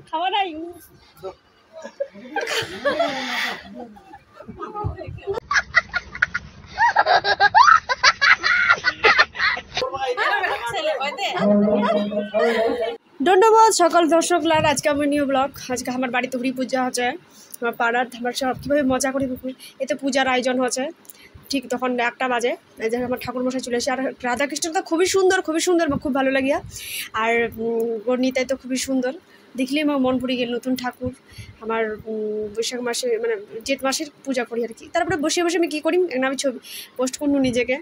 খাওয়া নাই ধন্যবাদ সকল দর্শকলার। আজকে আমার নিউ ব্লগ। আজকে আমার বাড়িতে হরি পূজা হচ্ছে, আমার পাড়ার আমার সব কীভাবে মজা করি এতে পূজার আয়োজন হচ্ছে। ঠিক তখন 1টা বাজে, এই যে আমার ঠাকুরমশাই চলে এসে। আর রাধাকৃষ্ণ তো খুবই সুন্দর খুব ভালো লাগিয়া। আর গণিতাই তো খুবই সুন্দর, দেখলেই আমার মন ভরে গেল। নতুন ঠাকুর আমার বৈশাখ মাসে মানে জেঠ মাসের পূজা করি আর কি। তারপরে বসে বসে আমি কী করি, আমি ছবি পোস্ট করুন নিজেকে,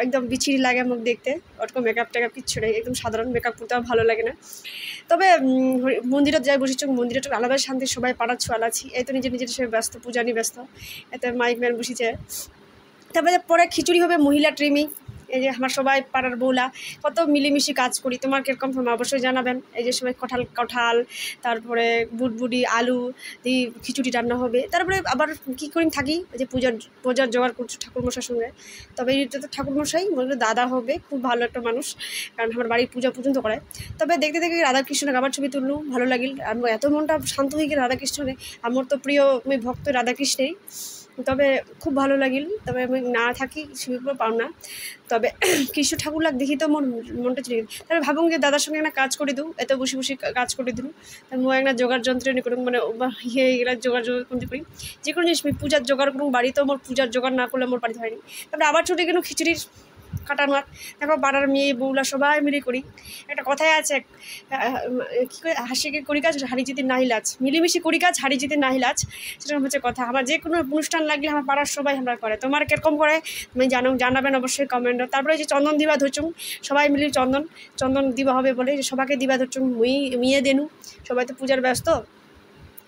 একদম বিচ্ছিরি লাগে মুখ দেখতে। ওরকম মেকআপ টেকআপ কিচ্ছু নেই, একদম সাধারণ মেকআপ করতে আমার ভালো লাগে না। তবে মন্দিরে যাই বসেছ, মন্দিরে একটু আলাদা শান্তি, সবাই পাড়ার ছোয়াল আছি। এই তো নিজের নিজের সবাই ব্যস্ত, পূজা নিয়ে ব্যস্ত। এতে মাইক ম্যান বসেছে। তারপরে পরে খিচুড়ি হবে, মহিলা ট্রিমিং। এই যে আমার সবাই পাড়ার বউলা কত মিলেমিশে কাজ করি। তোমার কীরকম অবশ্যই জানাবেন। এই যে সবাই কাঁঠাল তারপরে বুটবুটি আলু দিয়ে খিচুড়ি রান্না হবে। তারপরে আবার কী করি থাকি, ওই যে পূজার জোগাড় করছো ঠাকুরমশার সঙ্গে। তবে এইটা তো ঠাকুরমশাই বলতে দাদা হবে, খুব ভালো একটা মানুষ, কারণ আমার বাড়ির পূজা পর্যন্ত করায়। তবে দেখতে দেখতে রাধাকৃষ্ণের আবার ছবি তুললু, ভালো লাগিল। আমার এত মনটা শান্ত হয়ে গেল রাধাকৃষ্ণনে। আমার তো প্রিয় আমি ভক্ত রাধাকৃষ্ণেই, তবে খুব ভালো লাগিল। তবে আমি না থাকি শিবপুর পাও না, তবে কৃষ্ণ ঠাকুর লাগ দেখি তো মনটা চলে গেল। তাহলে ভাবুন যে দাদার সঙ্গে একটা কাজ করে দিও, এত বসে বসে কাজ করে দিল। তার মো একটা জোগাড় যন্ত্র নিয়ে করুন, মানে ইয়ে এগুলো জোগাড় করি। যে কোনো জিনিস আমি পূজার জোগাড় করুন, বাড়িতেও আমার পূজার জোগাড় না করলে আমার বাড়িতে হয়নি। তারপরে আবার ছুটে গেল খিচুড়ির কাটানোর। দেখো পাড়ার মেয়ে বউলা সবাই মিলে করি। একটা কথাই আছে, কী করে, হাসিকে করি কাজ হারি জিতে নাহি লাজ, মিলেমিশে করি কাজ হারি জিতে নাহি লাজ, সেরকম হচ্ছে কথা। আমার যে কোনো অনুষ্ঠান লাগলে আমার পাড়ার সবাই আমরা করে। তোমার কীরকম করে তুমি জানাবেন অবশ্যই কমেন্টে। তারপরে যে চন্দন দিবা ধরছুম, সবাই মিলে চন্দন দিবা হবে বলে সবাইকে দিবা ধরছুম, মুইয়ে দেনু। সবাই তো পূজার ব্যস্ত,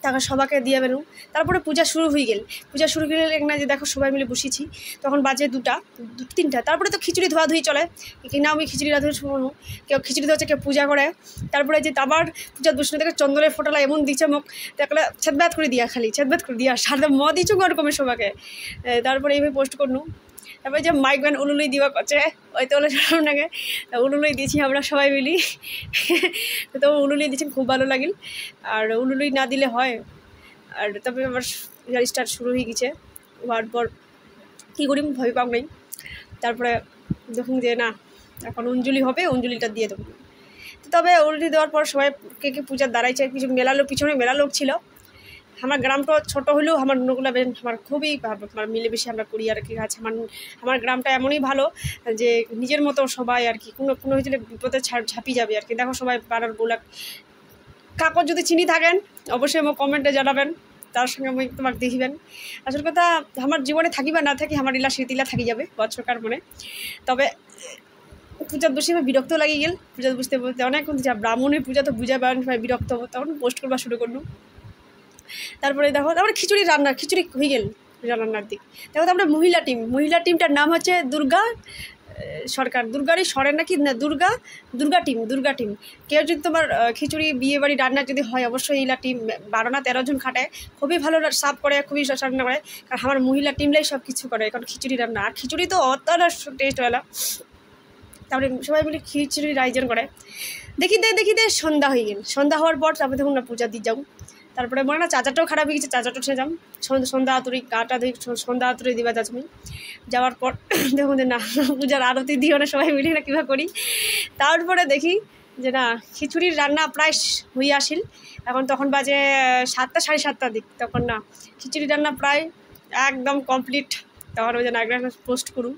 তাকে সবাইকে দিয়ে বেরু। তারপরে পূজা শুরু হয়ে গেল। পূজা শুরু হয়ে গেলে না যে দেখো সবাই মিলে বসেছি, তখন বাজে 2-3টা। তারপরে তো খিচুড়ি ধোয়াধুয়ি চলে, কিনা আমি খিচুড়ি রাধুই শুনো, কেউ খিচুড়ি ধোয়াচ্ছে, কেউ পূজা করে। তারপরে যে আবার পূজা দুষ্ণ থেকে চন্দনের ফোটালা এমন দিচ্ছে মুখ দেখলে ছেদবাদ করে দিয়া, খালি ছেদবাদ করে দিয়া, সারদা দিচ্ছু ওরকমের সবাইকে। তারপরে এইভাবে পোস্ট করনু। তারপরে যে মাইক ব্যান উলুলুই দিবা করছে, ওই তো নাকি উলুলুই দিয়েছি আমরা সবাই মিলি। তো উলুলুই দিয়েছেন, খুব ভালো লাগিল। আর উলুলুই না দিলে হয়। আর তবে আমার স্টার্ট শুরু হয়ে গেছে, হওয়ার পর কী করি ভয় পাও নেই। তারপরে দেখুন যে না এখন অঞ্জলি হবে, অঞ্জলিটা দিয়ে দেবো। তবে অঞ্জলি দেওয়ার পর সবাই কে পূজার দাঁড়াইছে, কিছু পিছনে মেলা লোক ছিল। আমার গ্রামটা ছোট হলেও আমার অন্যগুলো আমার খুবই আমার মিলেমিশে আমরা করি আর কি। আছে আমার গ্রামটা এমনই ভালো যে নিজের মতো সবাই আর কি। কোনো হয়েছিল বিপদে ঝাঁপিয়ে যাবে আর কি। দেখো সবাই পাড়ার বউলা কাকর যদি চিনি থাকেন অবশ্যই আমার কমেন্টে জানাবেন, তার সঙ্গে আমি তোমাকে দেখিবেন। আসল কথা আমার জীবনে থাকি বা না থাকি, আমার স্মৃতিলা থাকি যাবে বছরকার মনে। তবে পূজার বসে আমি বিরক্ত লাগিয়ে গেল। পূজা বুঝতে বলতে অনেক যা ব্রাহ্মণের পূজা তো বুঝা পারেন সবাই বিরক্ত হবো, তখন পোস্ট করবা শুরু করলো। তারপরে দেখো তারপরে খিচুড়ি হয়ে গেল রান্নার দিক। দেখো তারপরে মহিলা টিমটার নাম হচ্ছে দুর্গা সরকার, দুর্গারই সরেন নাকি না, দুর্গা টিম। কেউ যদি তোমার খিচুড়ি বিয়ে বাড়ি রান্না যদি হয়, অবশ্যই এইলা টিম 12 না 13 জন খাটায়, খুবই ভালো সাফ করে, খুবই রান্না করে। কারণ আমার মহিলা টিমলাই সব কিছু করে এখন খিচুড়ি রান্না। আর খিচুড়ি তো অতটা টেস্ট হয় না। তারপরে সবাই মিলে খিচুড়ির আয়োজন করে। দেখি সন্ধ্যা হয়ে গেল। সন্ধ্যা হওয়ার পর তারপরে দেখুন না পূজা দিয়ে যাও। তারপরে মনে না চাচাটাও খারাপ হয়ে গেছে, চাচাটাও সে যাম সন্ধ্যা আতুরি গাটা ধুই, সন্ধ্যা আতুরি দিবা যাচ্ছি। যাওয়ার পর দেখুন যে না পূজার আরতি দিও না, সবাই মিলে না কীভাবে করি। তারপরে দেখি যে না খিচুড়ির রান্না প্রায় হয়ে আসিল। তখন বাজে 7টা 7:30 দিক। তখন না খিচুড়ি রান্না প্রায় একদম কমপ্লিট। তখন ওই যে একটা পোস্ট করুন,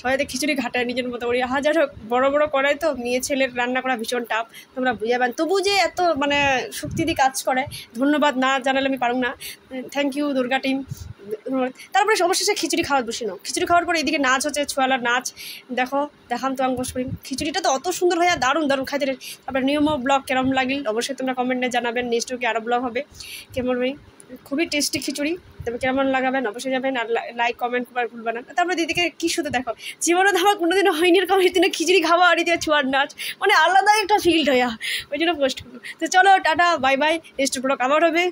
সবাই তো খিচুড়ি ঘাটায় নিজের মতো করি। হাজার হোক বড় করাই তো, মেয়ে ছেলের রান্না করা ভীষণ টাফ, তোমরা বুঝাবেন। তবু যে এত মানে শক্তি দিয়ে কাজ করে, ধন্যবাদ না জানালে আমি পারুম না। Thank you Durga team. তারপরে অবশেষে খিচুড়ি খাওয়া বসে নাও। খিচুড়ি খাওয়ার পরে এদিকে নাচ হচ্ছে, ছোয়ালার নাচ। দেখাম তো বস করি। খিচুড়িটা তো অত সুন্দর হয়, দারুণ খাইতে। তারপরে নিয়ম ব্লগ কেমন লাগিল অবশ্যই তোমরা কমেন্টে জানাবেন। নেক্সট কি আরও ব্লগ হবে কেমন হয়। খুবই টেস্টি খিচুড়ি, তবে কেমন লাগাবেন অবশ্যই যাবেন। আর লাইক কমেন্ট করার ভুলবেন না। তারপরে দিদিকে কী শুধু দেখো, জীবনে তো আমার কোনোদিনও হয়নি এরকম খিচুড়ি খাওয়া আর দিয়ে ছোয়ার নাচ, মানে আলাদা একটা ফিল্ড হইয়া, ওই জন্য পোস্ট করবো। তো চলো tata bye bye, next blog আবার হবে।